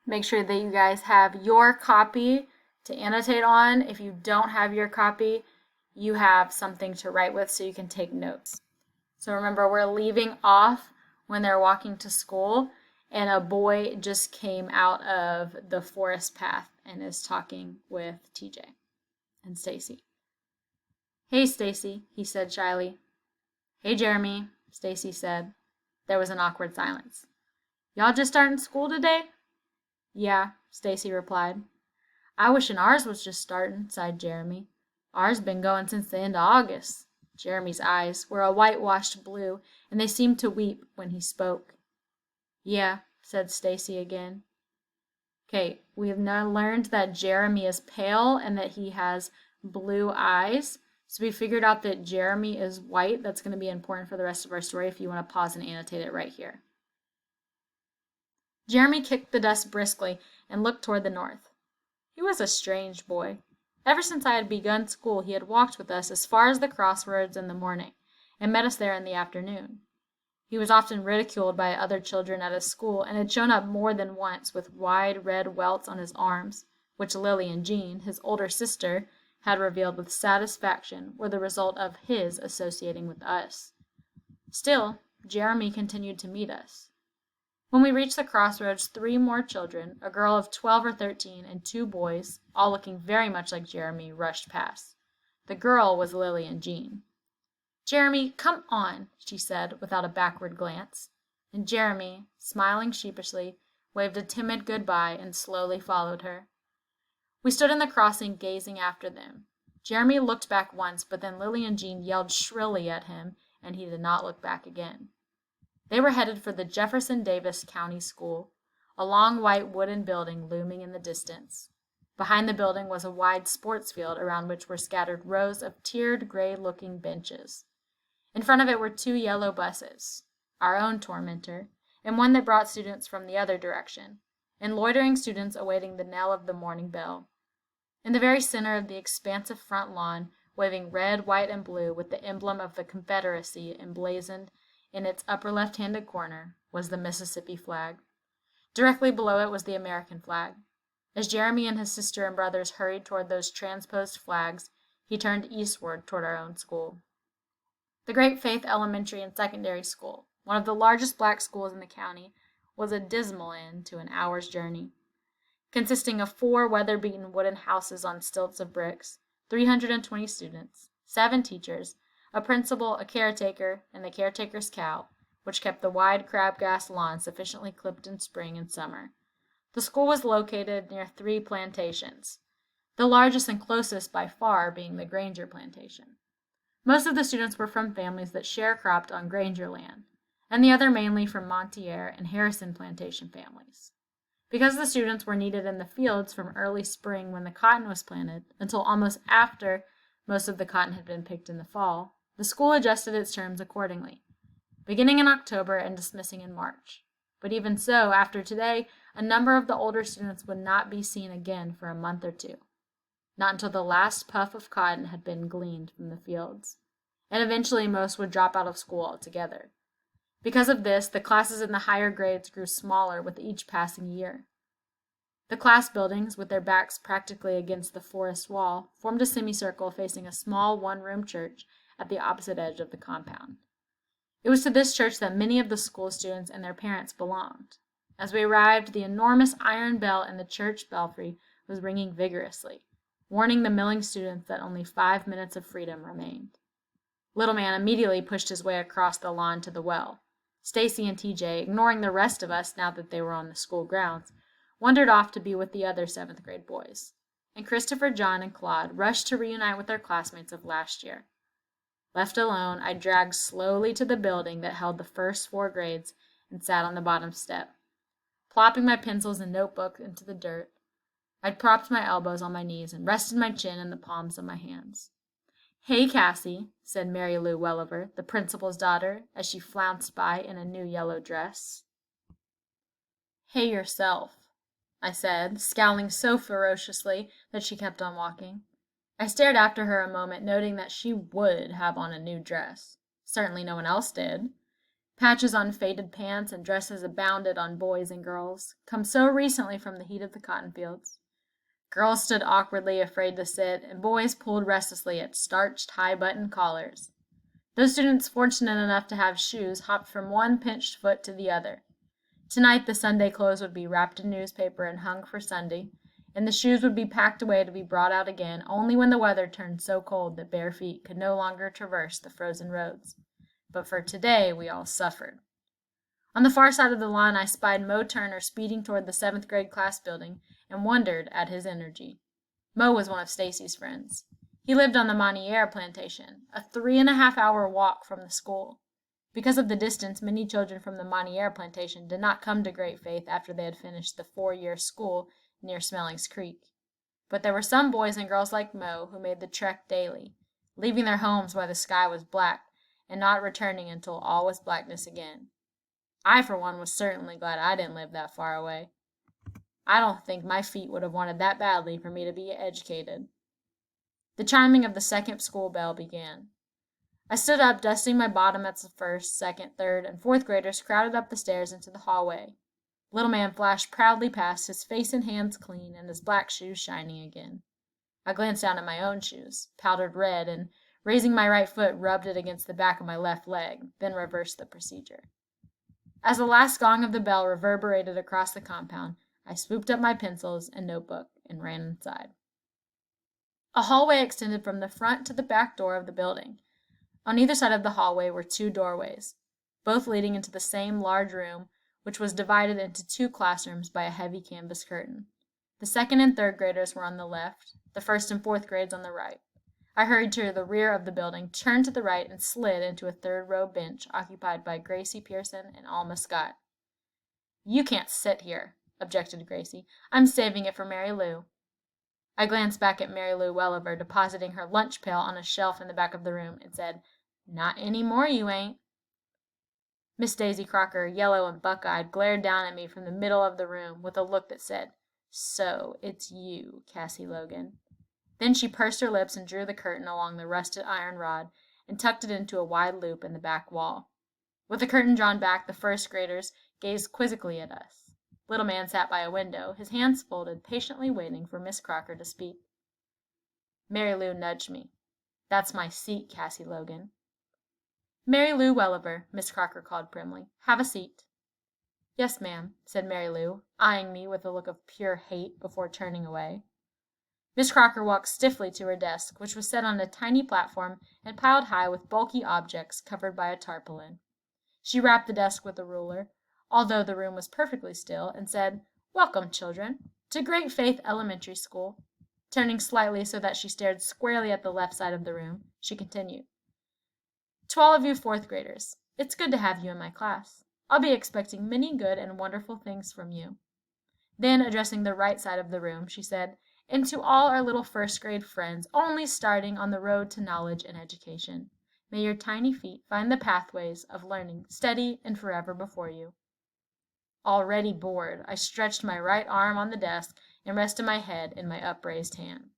Make sure that you guys have your copy to annotate on. If you don't have your copy, you have something to write with so you can take notes. So remember, we're leaving off when they're walking to school, and a boy just came out of the forest path and is talking with TJ and Stacy. "Hey, Stacy," he said shyly. "Hey, Jeremy," Stacy said. There was an awkward silence. "Y'all just starting school today?" "Yeah," Stacy replied. "I wishin' ours was just startin'," sighed Jeremy. "Ours been going since the end of August." Jeremy's eyes were a whitewashed blue, and they seemed to weep when he spoke. "Yeah," said Stacy again. Okay, we have now learned that Jeremy is pale and that he has blue eyes. So we figured out that Jeremy is white. That's going to be important for the rest of our story if you want to pause and annotate it right here. Jeremy kicked the dust briskly and looked toward the north. He was a strange boy. Ever since I had begun school, he had walked with us as far as the crossroads in the morning and met us there in the afternoon. He was often ridiculed by other children at his school and had shown up more than once with wide red welts on his arms, which Lily and Jean, his older sister, had revealed with satisfaction were the result of his associating with us. Still, Jeremy continued to meet us. When we reached the crossroads, 3 more children, a girl of 12 or 13 and 2 boys, all looking very much like Jeremy, rushed past. The girl was Lily and Jean. "Jeremy, come on," she said, without a backward glance. And Jeremy, smiling sheepishly, waved a timid goodbye and slowly followed her. We stood in the crossing gazing after them. Jeremy looked back once, but then Lily and Jean yelled shrilly at him, and he did not look back again. They were headed for the Jefferson Davis County School, a long white wooden building looming in the distance. Behind the building was a wide sports field around which were scattered rows of tiered gray-looking benches. In front of it were 2 yellow buses, our own tormentor, and one that brought students from the other direction, and loitering students awaiting the knell of the morning bell. In the very center of the expansive front lawn, waving red, white, and blue with the emblem of the Confederacy emblazoned in its upper left-handed corner, was the Mississippi flag. Directly below it was the American flag. As Jeremy and his sister and brothers hurried toward those transposed flags, he turned eastward toward our own school. The Great Faith Elementary and Secondary School, one of the largest black schools in the county, was a dismal end to an hour's journey. Consisting of 4 weather-beaten wooden houses on stilts of bricks, 320 students, 7 teachers, a principal, a caretaker, and the caretaker's cow, which kept the wide crabgrass lawn sufficiently clipped in spring and summer. The school was located near 3 plantations, the largest and closest by far being the Granger plantation. Most of the students were from families that sharecropped on Granger land, and the other mainly from Montier and Harrison plantation families. Because the students were needed in the fields from early spring when the cotton was planted until almost after most of the cotton had been picked in the fall, the school adjusted its terms accordingly, beginning in October and dismissing in March. But even so, after today, a number of the older students would not be seen again for a month or 2, not until the last puff of cotton had been gleaned from the fields, and eventually most would drop out of school altogether. Because of this, the classes in the higher grades grew smaller with each passing year. The class buildings, with their backs practically against the forest wall, formed a semicircle facing a small 1-room church at the opposite edge of the compound. It was to this church that many of the school students and their parents belonged. As we arrived, the enormous iron bell in the church belfry was ringing vigorously, warning the milling students that only 5 minutes of freedom remained. Little Man immediately pushed his way across the lawn to the well. Stacy and TJ, ignoring the rest of us now that they were on the school grounds, wandered off to be with the other 7th grade boys, and Christopher, John, and Claude rushed to reunite with their classmates of last year. Left alone, I dragged slowly to the building that held the first 4 grades and sat on the bottom step. Plopping my pencils and notebook into the dirt, I propped my elbows on my knees and rested my chin in the palms of my hands. "Hey, Cassie," said Mary Lou Welliver, the principal's daughter, as she flounced by in a new yellow dress. "Hey yourself," I said, scowling so ferociously that she kept on walking. I stared after her a moment, noting that she would have on a new dress. Certainly no one else did. Patches on faded pants and dresses abounded on boys and girls, come so recently from the heat of the cotton fields. Girls stood awkwardly afraid to sit, and boys pulled restlessly at starched high-button collars. Those students fortunate enough to have shoes hopped from one pinched foot to the other. Tonight the Sunday clothes would be wrapped in newspaper and hung for Sunday, and the shoes would be packed away to be brought out again only when the weather turned so cold that bare feet could no longer traverse the frozen roads. But for today we all suffered. On the far side of the lawn I spied Mo Turner speeding toward the 7th grade class building and wondered at his energy. Mo was one of Stacy's friends. He lived on the Moniere plantation, a 3.5-hour walk from the school. Because of the distance, many children from the Moniere plantation did not come to Great Faith after they had finished the 4-year school near Smelling's Creek. But there were some boys and girls like Mo who made the trek daily, leaving their homes while the sky was black and not returning until all was blackness again. I, for one, was certainly glad I didn't live that far away. I don't think my feet would have wanted that badly for me to be educated. The chiming of the second school bell began. I stood up, dusting my bottom as the 1st, 2nd, 3rd, and 4th graders crowded up the stairs into the hallway. Little man flashed proudly past, his face and hands clean, and his black shoes shining again. I glanced down at my own shoes, powdered red, and, raising my right foot, rubbed it against the back of my left leg, then reversed the procedure. As the last gong of the bell reverberated across the compound, I swooped up my pencils and notebook and ran inside. A hallway extended from the front to the back door of the building. On either side of the hallway were 2 doorways, both leading into the same large room, which was divided into 2 classrooms by a heavy canvas curtain. The 2nd and 3rd graders were on the left, the 1st and 4th grades on the right. I hurried to the rear of the building, turned to the right, and slid into a 3rd-row bench occupied by Gracie Pearson and Alma Scott. "You can't sit here," objected Gracie. "I'm saving it for Mary Lou." I glanced back at Mary Lou Welliver, depositing her lunch pail on a shelf in the back of the room, and said, "Not any more, you ain't." Miss Daisy Crocker, yellow and buck-eyed, glared down at me from the middle of the room with a look that said, "So it's you, Cassie Logan." Then she pursed her lips and drew the curtain along the rusted iron rod and tucked it into a wide loop in the back wall. With the curtain drawn back, the 1st graders gazed quizzically at us. Little man sat by a window, his hands folded, patiently waiting for Miss Crocker to speak. Mary Lou nudged me. "That's my seat, Cassie Logan." "Mary Lou Welliver," Miss Crocker called primly. "Have a seat." "Yes, ma'am," said Mary Lou, eyeing me with a look of pure hate before turning away. Miss Crocker walked stiffly to her desk, which was set on a tiny platform and piled high with bulky objects covered by a tarpaulin. She rapped the desk with a ruler, although the room was perfectly still, and said, "Welcome, children, to Great Faith Elementary School." Turning slightly so that she stared squarely at the left side of the room, she continued, "To all of you 4th graders, it's good to have you in my class. I'll be expecting many good and wonderful things from you." Then, addressing the right side of the room, she said, "And to all our little 1st grade friends only starting on the road to knowledge and education, may your tiny feet find the pathways of learning steady and forever before you." Already bored, I stretched my right arm on the desk and rested my head in my upraised hand.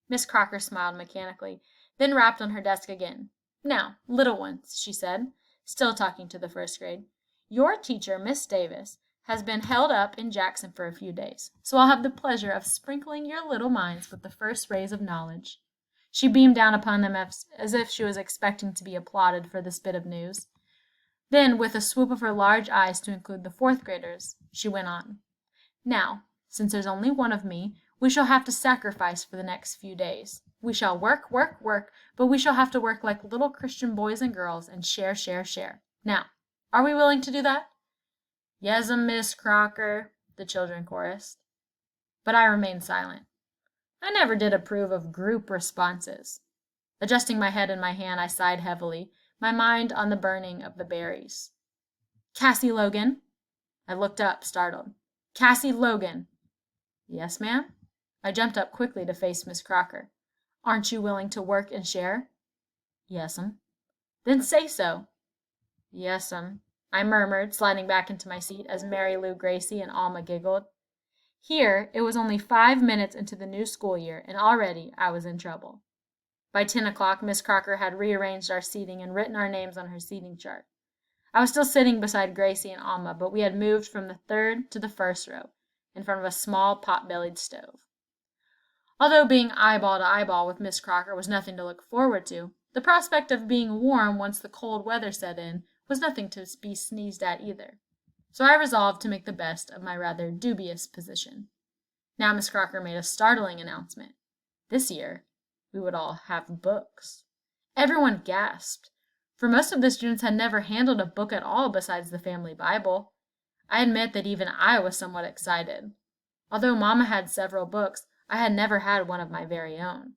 Miss Crocker smiled mechanically, then rapped on her desk again. "Now, little ones," she said, still talking to the 1st grade, "your teacher, Miss Davis, has been held up in Jackson for a few days, so I'll have the pleasure of sprinkling your little minds with the first rays of knowledge." She beamed down upon them as if she was expecting to be applauded for this bit of news. Then, with a swoop of her large eyes to include the 4th graders, she went on, "Now, since there's only one of me, we shall have to sacrifice for the next few days. We shall work, work, work, but we shall have to work like little Christian boys and girls and share, share, share. Now, are we willing to do that?" "Yes'm, Miss Crocker," the children chorused. But I remained silent. I never did approve of group responses. Adjusting my head in my hand, I sighed heavily, my mind on the burning of the berries. "Cassie Logan." I looked up, startled. "Cassie Logan." "Yes, ma'am?" I jumped up quickly to face Miss Crocker. "Aren't you willing to work and share?" "Yes'm." "Then say so." "Yes'm," I murmured, sliding back into my seat as Mary Lou, Gracie, and Alma giggled. Here, it was only 5 minutes into the new school year, and already I was in trouble. By 10 o'clock, Miss Crocker had rearranged our seating and written our names on her seating chart. I was still sitting beside Gracie and Alma, but we had moved from the third to the first row, in front of a small pot-bellied stove. Although being eyeball to eyeball with Miss Crocker was nothing to look forward to, the prospect of being warm once the cold weather set in was nothing to be sneezed at either. So I resolved to make the best of my rather dubious position. Now Miss Crocker made a startling announcement. This year, we would all have books. Everyone gasped, for most of the students had never handled a book at all besides the family Bible. I admit that even I was somewhat excited. Although Mama had several books, I had never had one of my very own.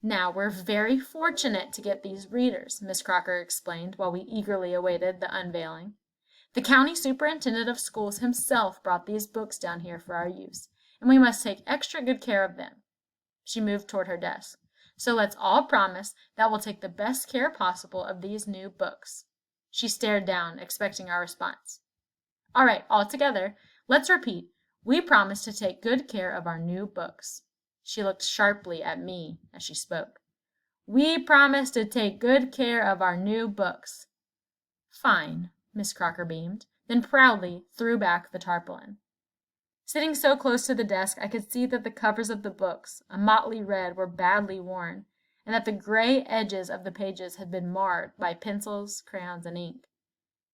Now, we're very fortunate to get these readers, Miss Crocker explained while we eagerly awaited the unveiling. The county superintendent of schools himself brought these books down here for our use, and we must take extra good care of them. She moved toward her desk. So let's all promise that we'll take the best care possible of these new books. She stared down, expecting our response. All right, all together, let's repeat. We promise to take good care of our new books. She looked sharply at me as she spoke. We promise to take good care of our new books. Fine, Miss Crocker beamed, then proudly threw back the tarpaulin. Sitting so close to the desk, I could see that the covers of the books, a motley red, were badly worn, and that the gray edges of the pages had been marred by pencils, crayons, and ink.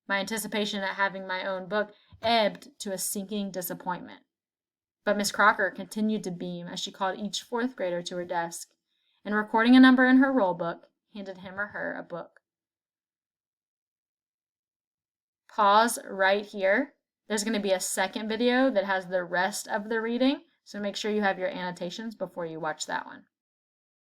My anticipation at having my own book ebbed to a sinking disappointment. But Miss Crocker continued to beam as she called each fourth grader to her desk, and recording a number in her roll book, handed him or her a book. Pause right here. There's going to be a second video that has the rest of the reading, so make sure you have your annotations before you watch that one.